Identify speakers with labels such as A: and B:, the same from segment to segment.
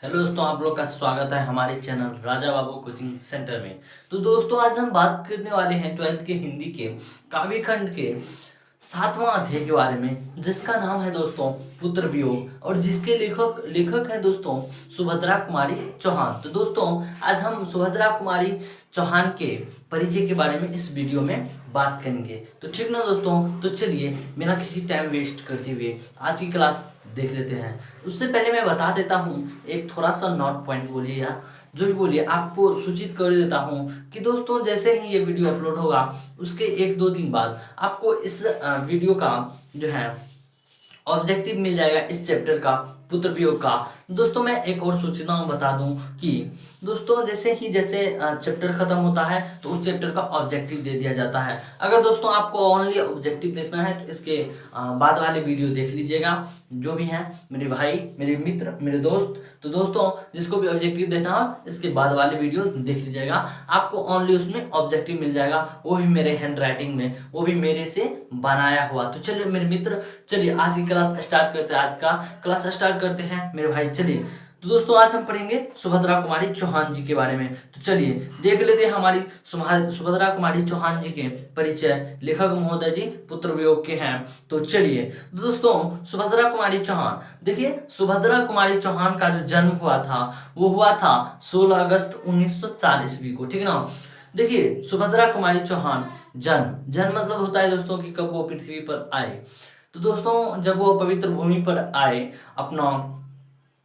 A: Hello दोस्तों, आप लोग का स्वागत है हमारे channel Raja Babu coaching centre में। तो दोस्तों, आज हम बात करने वाले हैं 12th के हिंदी के काव्य खंड के 7वां अध्याय के बारे में, जिसका नाम है दोस्तों पुत्र वियोग, और जिसके लेखक लेखक है दोस्तों सुभद्रा कुमारी चौहान। तो दोस्तों, आज हम सुभद्रा कुमारी चौहान के परिचय के बारे में इस वीडियो में बात करेंगे। तो ठीक ना दोस्तों, तो चलिए बिना किसी टाइम वेस्ट करते हुए आज की क्लास देख लेते हैं। उससे पहले मैं बता देता हूँ, एक थोड़ा सा नोट पॉइंट बोलिए या जो भी बोलिए, आपको सूचित कर देता हूँ कि दोस्तों जैसे ही ये वीडियो अपलोड होगा उसके 1-2 दिन बाद आपको इस वीडियो का जो है ऑब्जेक्टिव मिल जाएगा इस चैप्टर का, पुत्र वियोग का। दोस्तों, मैं एक और सूचना बता दूं कि दोस्तों जैसे चैप्टर खत्म होता है तो उस चैप्टर का ऑब्जेक्टिव दे दिया जाता है। अगर दोस्तों आपको ओनली ऑब्जेक्टिव देखना है तो इसके बाद वाले वीडियो देख लीजिएगा, जो भी हैं मेरे भाई, मेरे मित्र, मेरे दोस्त। तो दोस्तों, जिसको भी ऑब्जेक्टिव देना हो इसके बाद वाले वीडियो देख लीजिएगा, आपको ओनली उसमें ऑब्जेक्टिव मिल जाएगा, वो भी मेरे हैंड राइटिंग में, वो भी मेरे से बनाया हुआ। तो चलिए मेरे मित्र, चलिए आज की क्लास स्टार्ट करते हैं, आज का क्लास स्टार्ट करते हैं मेरे भाई। चलिए, तो दोस्तों आज हम पढ़ेंगे सुभद्रा कुमारी चौहान जी के बारे में। तो चलिए देख लेते हैं हमारी सुभद्रा कुमारी चौहान जी के परिचय। लेखक महोदय जी पुत्र वियोग के हैं। तो चलिए दोस्तों, सुभद्रा कुमारी चौहान, देखिए सुभद्रा कुमारी चौहान का जो जन्म हुआ था वो हुआ था 16 अगस्त 1940 ईस्वी को, ठीक है ना। देखिए सुभद्रा कुमारी चौहान जन्म मतलब होता है दोस्तों कि कब वो पृथ्वी पर आए। तो दोस्तों जब वो पवित्र भूमि पर आए, अपना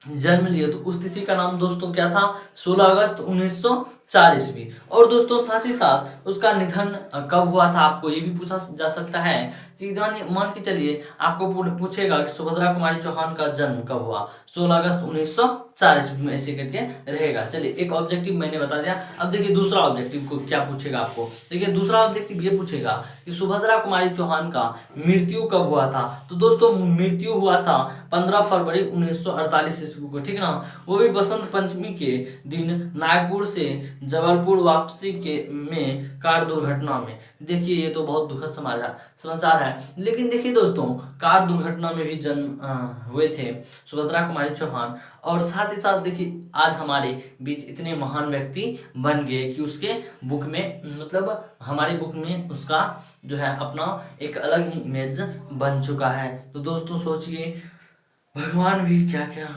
A: जन्म लिए, तो उस तिथि का नाम दोस्तों क्या था, 16 अगस्त 1940 ईस्वी। और दोस्तों साथ ही साथ उसका निधन कब हुआ था, आपको ये भी पूछा जा सकता है कि मान के चलिए आपको पूछेगा कि सुभद्रा कुमारी चौहान का जन्म कब हुआ, 16 अगस्त 1940 में, ऐसे करके रहेगा। चलिए एक ऑब्जेक्टिव मैंने बता दिया। अब देखिए दूसरा ऑब्जेक्टिव को क्या पूछेगा आपको। देखिए दूसरा ऑब्जेक्टिव ये पूछेगा कि सुभद्रा कुमारी चौहान का मृत्यु कब हुआ था। तो दोस्तों मृत्यु हुआ था 15 फरवरी 1948 ईस्वी को, ठीक है ना। वो भी बसंत पंचमी के दिन नागपुर से जबलपुर वापसी में कार दुर्घटना में। देखिए ये तो बहुत दुखद समाचार है, लेकिन देखिए दोस्तों कार दुर्घटना में भी जन्म हुए थे सुभद्रा कुमारी चौहान। और साथ ही साथ देखिए आज हमारे बीच इतने महान व्यक्ति बन गए कि उसके बुक में, मतलब हमारे बुक में उसका जो है अपना एक अलग ही इमेज बन चुका है। तो दोस्तों सोचिए, भगवान भी क्या क्या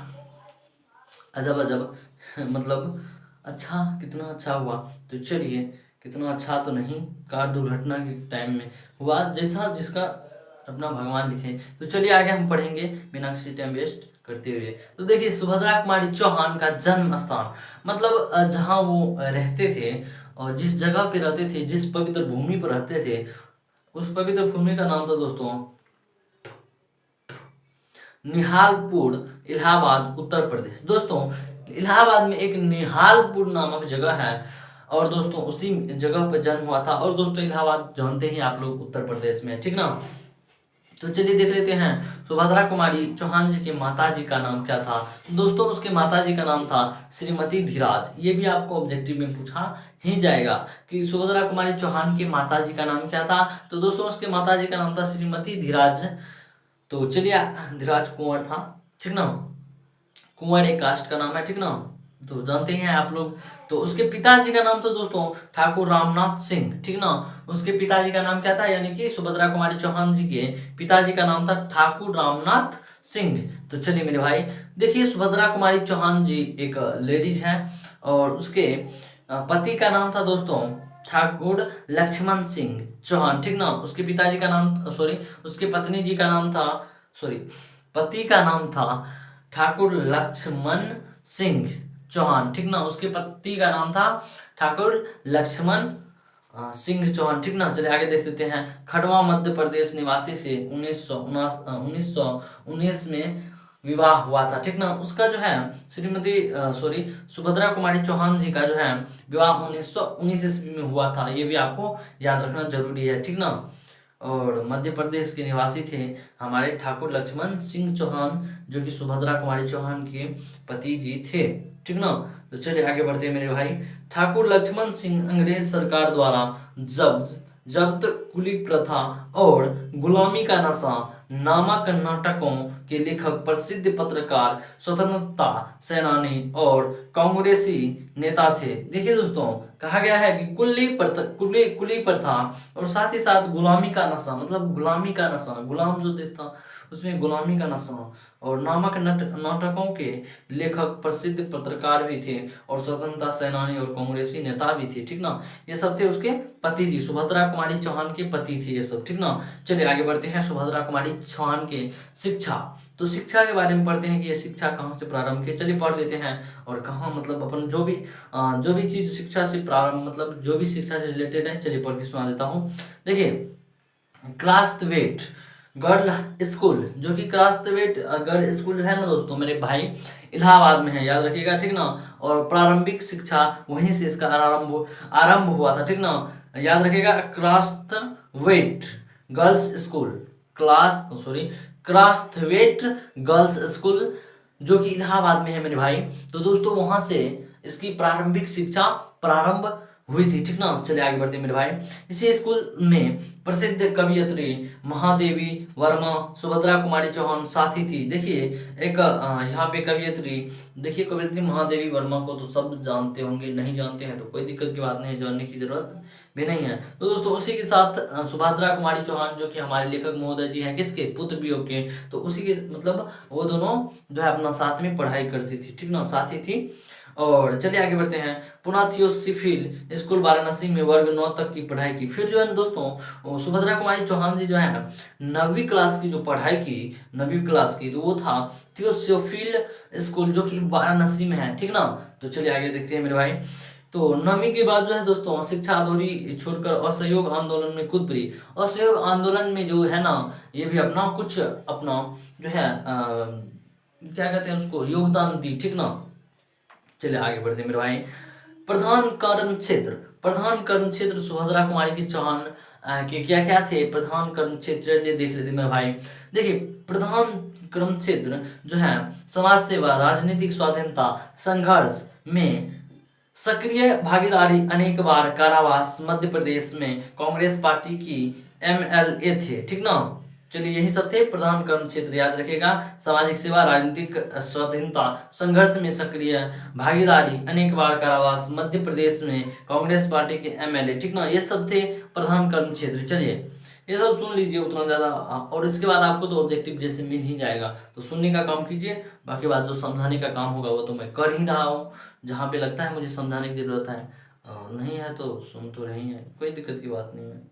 A: अजब मतलब अच्छा, कितना अच्छा हुआ। तो चलिए, कितना अच्छा तो नहीं, कार दुर्घटना के टाइम में हुआ, जैसा जिसका अपना भगवान लिखे। तो चलिए आगे हम पढ़ेंगे बिना किसी टाइम वेस्ट करते हुए। तो देखिए सुभद्रा कुमारी चौहान का जन्म स्थान, मतलब जहाँ वो रहते थे और जिस जगह पे रहते थे, जिस पवित्र भूमि पर रहते थे, उस पवित्र भूमि का नाम था दोस्तों निहालपुर, इलाहाबाद, उत्तर प्रदेश। दोस्तों इलाहाबाद में एक निहालपुर नामक जगह है, और दोस्तों उसी जगह पर जन्म हुआ था। और दोस्तों इलाहाबाद जानते ही आप लोग उत्तर प्रदेश में, ठीक ना। तो चलिए देख लेते हैं सुभद्रा कुमारी चौहान जी के माता जी का नाम क्या था। दोस्तों उसके माता जी का नाम था श्रीमती धीराज। ये भी आपको ऑब्जेक्टिव में पूछा ही जाएगा कि सुभद्रा कुमारी चौहान के माता जी का नाम क्या था। तो दोस्तों उसके माता जी का नाम था श्रीमती धीराज। तो चलिए धीराज कुंवर था, ठीक ना। कुंवर एक कास्ट का नाम है, ठीक ना, तो जानते हैं आप लोग। तो उसके पिताजी का नाम था दोस्तों ठाकुर रामनाथ सिंह, ठीक ना। उसके पिताजी का नाम क्या था, यानी कि सुभद्रा कुमारी चौहान जी के पिताजी का नाम था ठाकुर रामनाथ सिंह। तो चलिए मेरे भाई, देखिए सुभद्रा कुमारी चौहान जी एक लेडीज हैं, और उसके पति का नाम था दोस्तों ठाकुर लक्ष्मण सिंह चौहान, ठीक ना। उसके पिताजी का नाम उसके पत्नी जी का नाम था पति का नाम था ठाकुर लक्ष्मण सिंह चौहान, ठीक ना। उसके पति का नाम था ठाकुर लक्ष्मण सिंह चौहान, ठीक ना। चलिए आगे देख लेते हैं। खंडवा मध्य प्रदेश निवासी से 1919 में विवाह हुआ था, ठीक ना। उसका जो है सुभद्रा कुमारी चौहान जी का जो है विवाह 1919 ईस्वी में हुआ था। ये भी आपको याद रखना जरूरी है, ठीक ना। और मध्य प्रदेश के निवासी थे हमारे ठाकुर लक्ष्मण सिंह चौहान, जो कि सुभद्रा कुमारी चौहान के पति जी थे, ठीक ना। तो चलिए आगे बढ़ते हैं मेरे भाई। ठाकुर लक्ष्मण सिंह अंग्रेज सरकार द्वारा जब्त कुली प्रथा और गुलामी का नशा नामक नाटकों के लेखक, प्रसिद्ध पत्रकार, स्वतंत्रता सेनानी और कांग्रेसी नेता थे। देखिए दोस्तों, कहा गया है कि कुली प्रथा और साथ ही साथ गुलामी का नशा, मतलब गुलामी का नशा, गुलाम जो देश था उसमें गुलामी का नशा, और नामक नाटकों के लेखक, प्रसिद्ध पत्रकार भी थे और स्वतंत्रता सेनानी और कांग्रेसी नेता भी थे, ठीक ना। ये सब थे उसके पति थी, सुभद्रा कुमारी चौहान के पति थे ये सब, ठीक ना। चलिए आगे बढ़ते हैं सुभद्रा कुमारी चौहान के शिक्षा। तो शिक्षा के बारे में पढ़ते हैं कि ये शिक्षा कहाँ से प्रारंभ की। चलिए पढ़ लेते हैं और कहाँ, मतलब अपन जो भी चीज शिक्षा से प्रारंभ, मतलब जो भी शिक्षा से रिलेटेड है, चलिए पढ़ के सुना देता हूँ। देखिए, क्लासवेट गर्ल स्कूल, जो कि क्लासवेट गर्ल स्कूल है ना दोस्तों मेरे भाई, इलाहाबाद में है, याद रखिएगा, ठीक ना। और प्रारंभिक शिक्षा वहीं से इसका आरंभ हुआ था, ठीक ना, याद रखिएगा। क्लासवेट गर्ल्स स्कूल, क्लासवेट गर्ल्स स्कूल, जो कि इलाहाबाद में है मेरे भाई। तो दोस्तों वहां से इसकी प्रारंभिक शिक्षा प्रारंभ हुई थी, ठीक ना। चलिए आगे बढ़ते हैं मेरे भाई। इसी स्कूल में प्रसिद्ध कवियत्री महादेवी वर्मा, सुभद्रा कुमारी चौहान साथी थी। देखिए एक यहाँ पे कवियत्री, देखिए कवियत्री महादेवी वर्मा को तो सब जानते होंगे, नहीं जानते हैं तो कोई दिक्कत की बात नहीं है, जानने की जरूरत भी नहीं है। तो दोस्तों उसी के साथ सुभद्रा कुमारी चौहान, जो कि हमारे लेखक महोदय जी हैं, किसके पुत्र वियोग के, तो उसी के मतलब वो दोनों जो है अपना साथ में पढ़ाई करती थी, ठीक ना, साथी थी। और चलिए आगे बढ़ते हैं। पुनः थियोसिफिल स्कूल वाराणसी में वर्ग 9 तक की पढ़ाई की। फिर जो है दोस्तों सुभद्रा कुमारी चौहान जी जो है 9वीं क्लास की जो पढ़ाई की, 9वीं क्लास की, तो वो था थियोसिफिल स्कूल, जो कि वाराणसी में है, ठीक ना। तो चलिए आगे देखते हैं मेरे भाई। तो 9वीं के बाद जो है दोस्तों शिक्षा अधूरी छोड़कर असहयोग आंदोलन में कूद पड़ी। असहयोग आंदोलन में जो है ना, ये भी अपना कुछ अपना जो है क्या कहते हैं उसको, योगदान दी, ठीक ना। चलिए आगे बढ़ते मेरे भाई। प्रधान कर्म क्षेत्र सुभद्रा कुमारी की चौहान के क्या क्या थे। प्रधान कर्म क्षेत्र देख लेते मेरे भाई। देखिए प्रधान कर्म क्षेत्र जो है समाज सेवा, राजनीतिक स्वाधीनता संघर्ष में सक्रिय भागीदारी, अनेक बार कारावास, मध्य प्रदेश में कांग्रेस पार्टी की MLA थे, ठीक ना। चलिए यही सब थे प्रधान कर्म क्षेत्र, याद रखिएगा। सामाजिक सेवा, राजनीतिक स्वाधीनता, संघर्ष में सक्रिय भागीदारी, अनेक बार कारावास, मध्य प्रदेश में कांग्रेस पार्टी के MLA, ठीक ना। ये सब थे प्रधान कर्म क्षेत्र। चलिए ये सब सुन लीजिए उतना ज्यादा, और इसके बाद आपको तो ऑब्जेक्टिव जैसे मिल ही जाएगा, तो सुनने का काम कीजिए, बाकी बात जो समझाने का काम होगा वो तो मैं कर ही रहा हूँ। जहाँ पे लगता है मुझे समझाने की जरूरत है, नहीं है तो सुन तो रही है, कोई दिक्कत की बात नहीं है।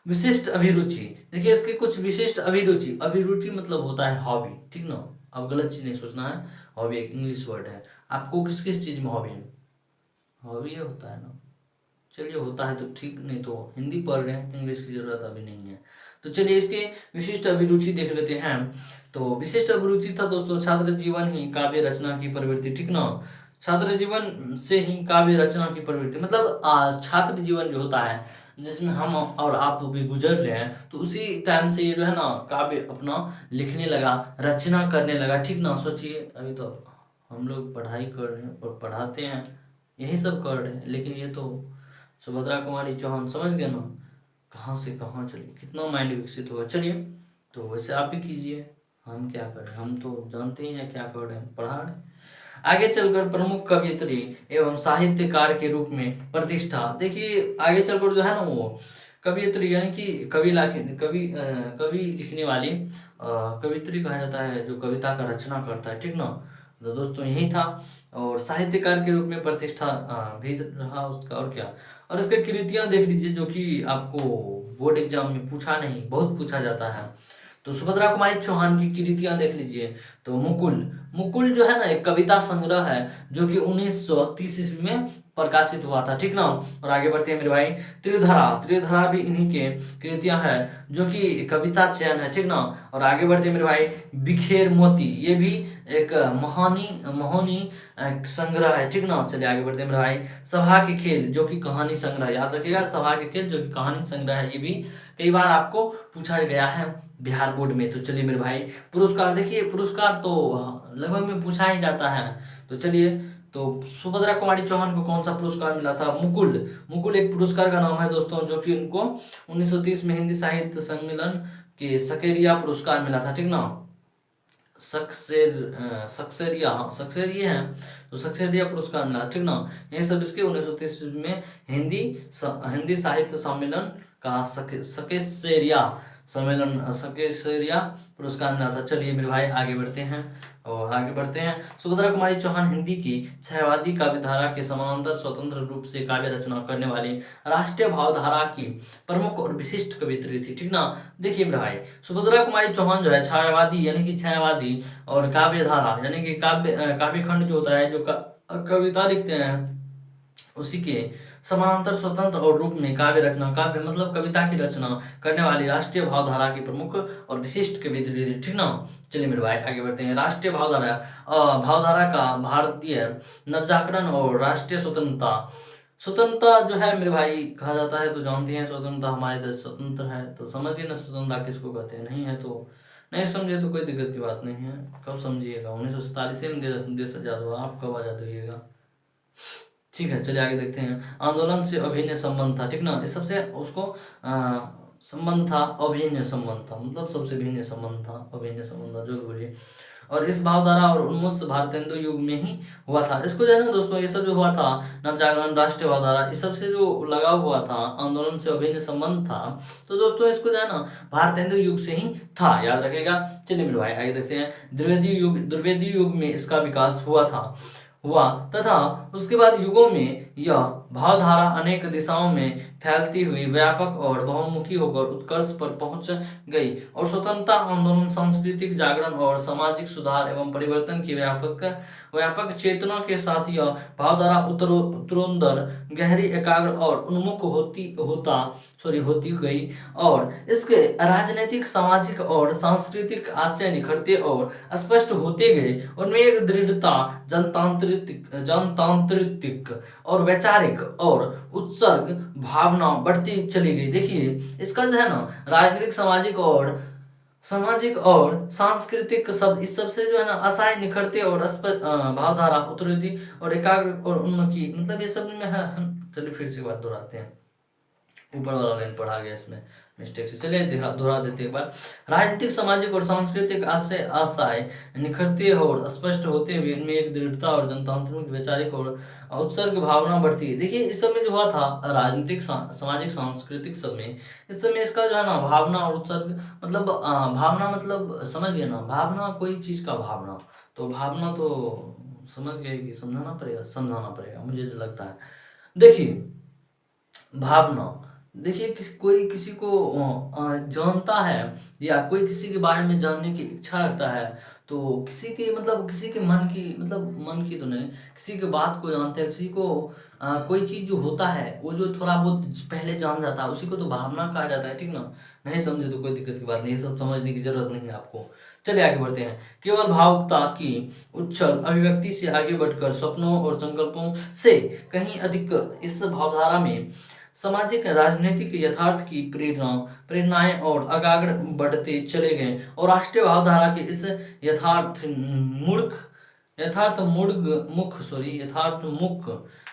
A: विशिष्ट अभिरुचि, देखिए इसके कुछ विशिष्ट अभिरुचि, अभिरुचि मतलब होता है हॉबी, ठीक ना। अब गलत चीज नहीं सोचना है, हॉबी एक इंग्लिश वर्ड है। आपको किस किस चीज में हॉबी है, हॉबी ये होता है ना। चलिए होता है तो ठीक, नहीं तो हिंदी पढ़ रहे हैं, इंग्लिश की जरूरत अभी नहीं है। तो चलिए इसके विशिष्ट अभिरुचि देख लेते हैं। तो विशिष्ट अभिरुचि था दोस्तों छात्र जीवन ही काव्य रचना की प्रवृत्ति, ठीक ना। छात्र जीवन से ही काव्य रचना की प्रवृत्ति, मतलब छात्र जीवन जो होता है जिसमें हम और आप भी गुजर रहे हैं, तो उसी टाइम से ये जो है ना काव्य अपना लिखने लगा, रचना करने लगा, ठीक ना। सोचिए अभी तो हम लोग पढ़ाई कर रहे हैं और पढ़ाते हैं, यही सब कर रहे हैं, लेकिन ये तो सुभद्रा कुमारी चौहान समझ गए ना कहाँ से कहाँ चले, कितना माइंड विकसित होगा। चलिए तो वैसे आप ही कीजिए, हम क्या करें, हम तो जानते ही हैं क्या कर रहे हैं, पढ़ा रहे हैं। आगे चलकर प्रमुख कवियत्री एवं साहित्यकार के रूप में प्रतिष्ठा। देखिए आगे चलकर जो है ना वो कवियत्री यानी कि कवि लिखने वाली कवियत्री कहा जाता है जो कविता का रचना करता है, ठीक ना। तो दोस्तों यही था, और साहित्यकार के रूप में प्रतिष्ठा भी रहा उसका, और क्या। और इसके कृतियां देख लीजिए जो कि आपको बोर्ड एग्जाम में पूछा नहीं, बहुत पूछा जाता है। तो सुभद्रा कुमारी चौहान की कृतियां देख लीजिए। तो मुकुल जो है ना एक कविता संग्रह है जो कि 1930 ईस्वी में प्रकाशित हुआ था, ठीक ना। और आगे बढ़ते हैं मेरे भाई। त्रिधरा भी इन्हीं के कृतियां है जो कि कविता चयन है, ठीक ना। और आगे बढ़ते हैं मेरे भाई। बिखेर मोती, ये भी एक मोहनी संग्रह है, ठीक ना। चलिए आगे बढ़ते हैं मेरे भाई। सभा के खेल जो कि कहानी संग्रह, याद रखिएगा, सभा के खेल जो कि कहानी संग्रह है, ये भी कई बार आपको पूछा गया है बिहार बोर्ड में। तो चलिए मेरे भाई। पुरस्कार, देखिए पुरस्कार तो लगभग में पूछा ही जाता है। तो चलिए, तो सुभद्रा कुमारी चौहान को कौन सा पुरस्कार मिला था। मुकुल एक पुरस्कार का नाम है दोस्तों, जो कि उनको 1930 में हिंदी साहित्य सम्मेलन के सकेरिया पुरस्कार मिला था, ठीक ना। सक्सेरिया है, तो सक्सेरिया पुरस्कार मिला, ठीक ना। ये सब इसके 1930 में हिंदी साहित्य सम्मेलन का सकेसेरिया पुरस्कार मिला था। चलिए मेरे भाई आगे बढ़ते हैं। सुभद्रा कुमारी चौहान हिंदी की छायावादी काव्यधारा के समानांतर स्वतंत्र रूप से काव्य रचना करने वाली राष्ट्रीय भावधारा की प्रमुख और विशिष्ट कवियत्री थी, ठीक ना। देखिए मेरे भाई, सुभद्रा कुमारी चौहान जो है छायावादी यानी कि छायावादी और काव्यधारा यानी कि काव्य खंड जो होता है, जो कविता लिखते हैं, उसी के समानांतर स्वतंत्र और रूप में काव्य रचना, काव्य मतलब कविता की रचना करने वाली राष्ट्रीय भावधारा की प्रमुख और विशिष्ट कवियत्री, ठीक ना। चलिए मेरे भाई आगे बढ़ते हैं। राष्ट्रीय भावधारा का भारतीय नवजागरण और राष्ट्रीय स्वतंत्रता जो है मेरे भाई कहा जाता है, तो जानते हैं स्वतंत्रता हमारे देश स्वतंत्र है, तो समझिए ना स्वतंत्रता किसको कहते हैं। नहीं है तो नहीं समझे तो कोई दिक्कत की बात नहीं है, कब समझिएगा। 1947 में देश आजाद हुआ, आप कब आजाद होइएगा, ठीक है। चलिए आगे देखते हैं। आंदोलन से अभिन्न संबंध था, ठीक ना। इस सबसे उसको संबंध था, अभिन्न संबंध था, मतलब सबसे भिन्न संबंध था, अभिन्न संबंध था, जो भी बोलिए। और इस भावधारा और उन्मुक्त भारतेंदु युग में ही हुआ था। इसको जो है ना दोस्तों, ये सब जो हुआ था, नवजागरण, राष्ट्रीय भावधारा, इस सबसे जो लगा हुआ था, आंदोलन से अभिन्न संबंध था, तो दोस्तों इसको जो है ना भारतेंदु युग से ही था, याद रखेगा। चलिए मेरे भाई आगे देखते हैं। द्विवेदी युग में इसका विकास हुआ तथा उसके बाद युगों में यह भावधारा अनेक दिशाओं में फैलती हुई व्यापक और बहुमुखी होकर उत्कर्ष पर पहुंच गई और स्वतंत्रता आंदोलन, सांस्कृतिक जागरण और सामाजिक सुधार एवं परिवर्तन की व्यापक चेतना के साथ यह भावधारा उत्तरोत्तर गहरी, एकाग्र और उन्मुख होती गई और इसके राजनीतिक, सामाजिक और सांस्कृतिक आशय निखरते और स्पष्ट होते गए। उनमें एक दृढ़ता, जनतांत्रिक और वैचारिक और उत्सर्ग भावना बढ़ती चली गई। देखिए इसका जो है ना राजनीतिक, सामाजिक और सांस्कृतिक सब, इस सबसे जो है ना आशय निखरते और भावधारा उत्तरोत्तर और एकाग्र और उन्मुखी, मतलब ये सब में है। चलिए फिर से बात दोहराते हैं, ऊपर वाला लाइन पढ़ा गया इसमें मिस्टेक से। चलिए दोहरा देते एक बार। राजनीतिक, सामाजिक और सांस्कृतिक आशय निखरते और स्पष्ट होते हुए इनमें एक दृढ़ता और जनतांत्रिक, वैचारिक और उत्सर्ग भावना बढ़ती है। देखिए इस समय जो हुआ था राजनीतिक, सामाजिक, सांस्कृतिक सब में, इस समय इसका जो है ना भावना और उत्सर्ग, मतलब भावना मतलब समझ गए ना, भावना कोई चीज का भावना, तो भावना तो समझ गए कि समझाना पड़ेगा मुझे जो लगता है। देखिए भावना, देखिए कोई किसी को जानता है या कोई किसी के बारे में जानने की इच्छा रखता है, तो किसी के मन की तो नहीं, किसी के बात को जानते हैं, किसी को कोई चीज जो होता है वो जो थोड़ा बहुत पहले जान जाता है, उसी को तो भावना कहा जाता है, ठीक ना। नहीं समझे तो कोई दिक्कत की बात नहीं, सब समझने की जरूरत नहीं है आपको। चलिए आगे बढ़ते हैं। केवल भावुकता की उच्छल अभिव्यक्ति से आगे बढ़कर स्वप्नों और संकल्पों से कहीं अधिक इस भावधारा में सामाजिक, राजनीतिक यथार्थ की प्रेरणाएं और अगाग्र बढ़ते चले गए और राष्ट्रीय भावधारा के इस यथार्थमुख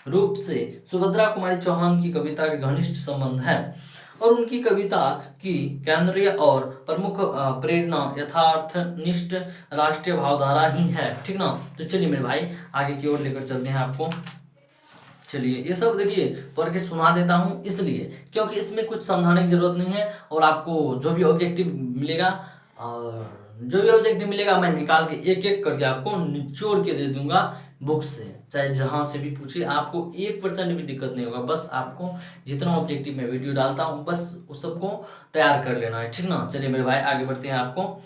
A: रूप से सुभद्रा कुमारी चौहान की कविता के घनिष्ठ संबंध है और उनकी कविता की केंद्रीय और प्रमुख प्रेरणा यथार्थनिष्ठ राष्ट्रीय भावधारा ही है, ठीक ना। तो चलिए मेरे भाई आगे की ओर लेकर चलते हैं आपको। चलिए ये सब देखिए पढ़ के सुना देता हूँ इसलिए क्योंकि इसमें कुछ समझाने की जरूरत नहीं है, और आपको जो भी ऑब्जेक्टिव मिलेगा मैं निकाल के एक एक करके आपको निचोड़ के दे दूंगा बुक से, चाहे जहां से भी पूछिए, आपको 1% भी दिक्कत नहीं होगा। बस आपको जितना ऑब्जेक्टिव मैं वीडियो डालता हूँ बस उस सबको तैयार कर लेना है, ठीक ना। चलिए मेरे भाई आगे बढ़ते हैं आपको।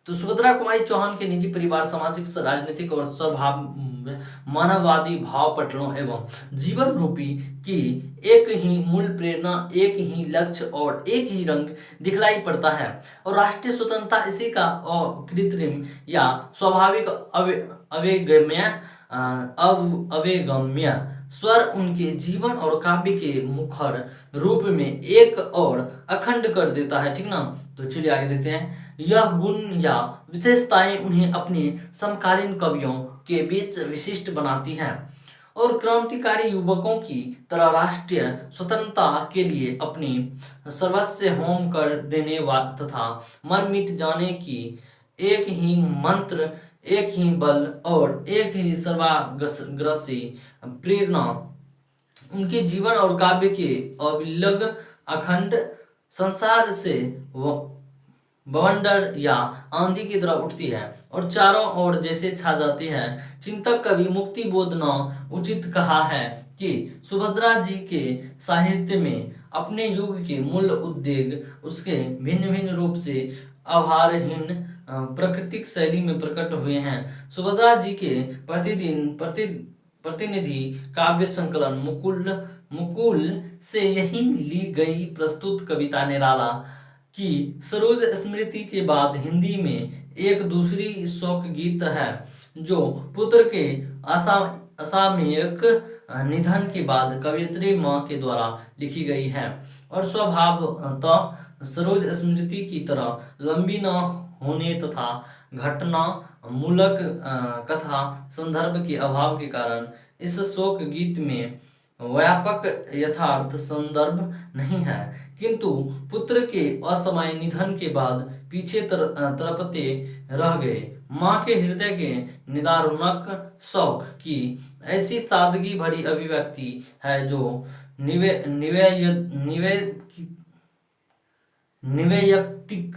A: तो सुभद्रा कुमारी चौहान के निजी परिवार, सामाजिक, राजनीतिक और स्वभाव मानववादी भाव पटलों एवं जीवन रूपी की एक ही मूल प्रेरणा, एक ही लक्ष्य और एक ही रंग दिखलाई पड़ता है और राष्ट्रीय स्वतंत्रता इसी का कृत्रिम या स्वाभाविक अवेगम्य स्वर उनके जीवन और काव्य के मुखर रूप में एक और अखंड कर देता है, ठीक ना। तो चलिए आगे देखते हैं। यह गुण या विशेषताएं उन्हें अपने समकालीन कवियों के बीच विशिष्ट बनाती हैं और क्रांतिकारी युवकों की तरह राष्ट्रीय स्वतंत्रता के लिए अपनी सर्वस्व होम कर देने तथा मर मिट जाने की एक ही मंत्र, एक ही बल और एक ही सर्वाग्रासी प्रेरणा उनके जीवन और काव्य के अविलग अखंड संसार से बवंडर या आंधी की तरह उठती है और चारों ओर जैसे छा जाती है। चिंतक कवि मुक्ति बोध ने उचित कहा है कि सुभद्रा जी के साहित्य में अपने युग के मूल उद्वेग उसके भिन्न भिन्न रूप से आभारहीन प्राकृतिक शैली में प्रकट हुए हैं। सुभद्रा जी के प्रतिनिधि काव्य संकलन मुकुल से यही ली गई प्रस्तुत कविता निराला की सरोज स्मृति के बाद हिंदी में एक दूसरी शोक गीत है जो पुत्र के असामयिक निधन के बाद कवयित्री मां के द्वारा लिखी गई है और स्वभावतः सरोज स्मृति की तरह लंबी न होने तथा घटना मूलक कथा संदर्भ के अभाव के कारण इस शोक गीत में व्यापक यथार्थ संदर्भ नहीं है, किंतु पुत्र के असमय निधन के बाद पीछे तरपते रह गए मां के हृदय के निदारुणक शौक की ऐसी सादगी भरी अभिव्यक्ति है जो निवैयक्तिक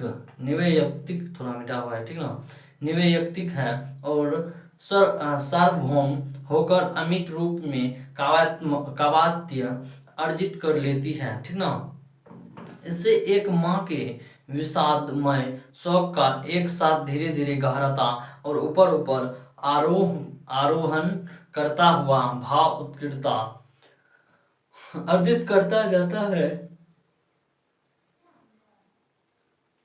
A: थोड़ा मिटा हुआ है, ठीक ना, निवैयक्तिक है और सार्वभौम होकर अमित रूप में काव्यात्य अर्जित कर लेती है, ठीक ना। इससे एक माँ के विषादमय शोक का एक साथ धीरे धीरे गहराता और ऊपर ऊपर आरोहण करता हुआ भाव उत्कृष्टता अर्जित करता जाता है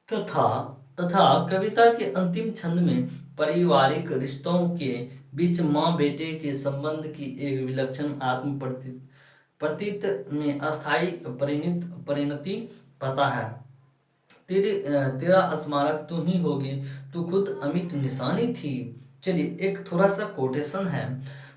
A: तथा कविता के अंतिम छंद में पारिवारिक रिश्तों के बीच माँ बेटे के संबंध की एक विलक्षण आत्म प्रतीत में अस्थायी परिणति पाता है। तेरा स्मारक तू ही होगी, तू खुद अमिट निशानी थी। चलिए एक थोड़ा सा कोटेशन है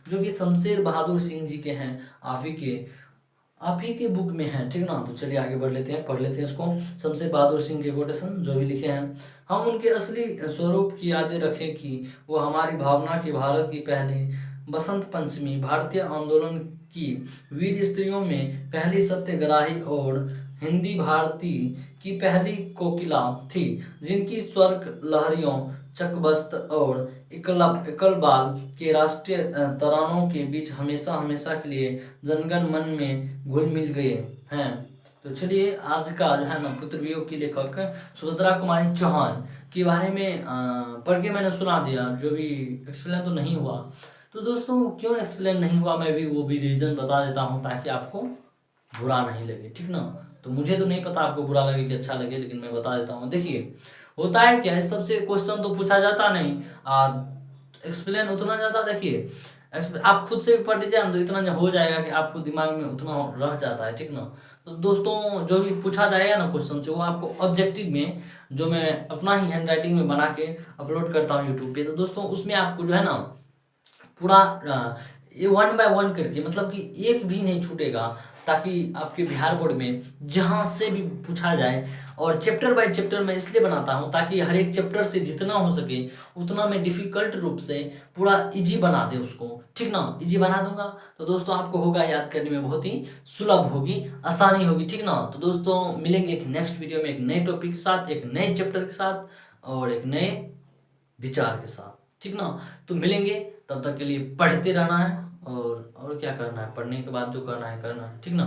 A: जो कि शमशेर बहादुर सिंह जी के हैं, आप ही के बुक में है, ठीक ना। तो चलिए आगे बढ़ लेते हैं, पढ़ लेते हैं इसको। शमशेर बहादुर सिंह के कोटेशन जो भी लिखे हैं, हम उनके असली स्वरूप की यादें रखें कि वो हमारी भावना की भारत की पहली बसंत पंचमी, भारतीय आंदोलन की वीर स्त्रियों में पहली सत्यग्राही और हिंदी भारती की पहली कोकिला थी, जिनकी स्वर्ग लहरियों, चकबस्त और इकबाल के राष्ट्रीय तरानों के बीच हमेशा हमेशा के लिए जनगण मन में घुल मिल गए हैं। तो चलिए आज का जो है ना पुत्र वियोग की लेखक सुभद्रा कुमारी चौहान के बारे में पढ़ के मैंने सुना दिया, जो भी एक्सप्लेन तो नहीं हुआ। तो दोस्तों क्यों एक्सप्लेन नहीं हुआ मैं भी वो भी रीजन बता देता हूँ ताकि आपको बुरा नहीं लगे, ठीक ना। तो मुझे तो नहीं पता आपको बुरा लगे कि अच्छा लगे, लेकिन मैं बता देता हूँ। देखिए होता है क्या, इस सबसे क्वेश्चन तो पूछा जाता नहीं, एक्सप्लेन उतना ज्यादा देखिए आप खुद से भी पढ़ लीजिए तो इतना हो जाएगा कि आपको दिमाग में उतना रह जाता है, ठीक ना। तो दोस्तों जो भी पूछा जाएगा ना क्वेश्चन से वो आपको ऑब्जेक्टिव में जो मैं अपना ही हैंड राइटिंग में बना के अपलोड करता हूँ यूट्यूब पे, तो दोस्तों उसमें आपको जो है ना पूरा ये 1 by 1 करके मतलब कि एक भी नहीं छूटेगा, ताकि आपके बिहार बोर्ड में जहाँ से भी पूछा जाए। और चैप्टर बाय चैप्टर मैं इसलिए बनाता हूँ ताकि हर एक चैप्टर से जितना हो सके उतना मैं डिफिकल्ट रूप से पूरा इजी बना दे उसको, ठीक ना। इजी बना दूंगा तो दोस्तों आपको होगा याद करने में बहुत ही सुलभ होगी, आसानी होगी, ठीक ना। तो दोस्तों मिलेंगे एक नेक्स्ट वीडियो में एक नए टॉपिक के साथ, एक नए चैप्टर के साथ और एक नए विचार के साथ, ठीक ना। तो मिलेंगे, तब तक के लिए पढ़ते रहना है और क्या करना है, पढ़ने के बाद जो करना है, ठीक ना।